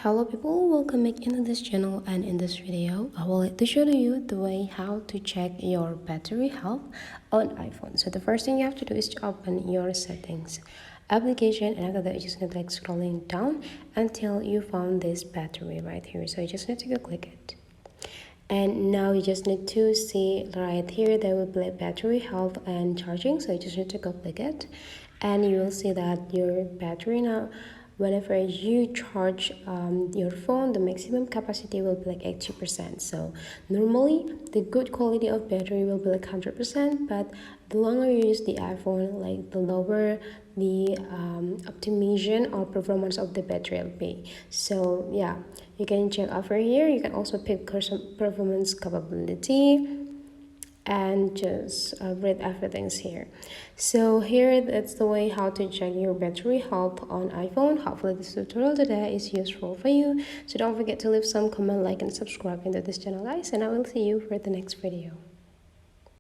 Hello people, welcome back into this channel, and in this video I will like to show you the way how to check your battery health on iPhone. So the first thing you have to do is to open your settings application, and after that you just need to scrolling down until you found this battery right here. So you just need to go click it. And now you just need to see right here there will be like battery health and charging. So you just need to go click it, and you will see that your battery now, whenever you charge your phone, the maximum capacity will be like 80%. So normally the good quality of battery will be like 100%, but the longer you use the iPhone, like the lower the optimization or performance of the battery will be. So yeah, you can check over here. You can also pick performance capability and just read everything's here. So here, that's the way how to check your battery health on iPhone. Hopefully this tutorial today is useful for you. So don't forget to leave some comment, like and subscribe into this channel, guys, and I will see you for the next video.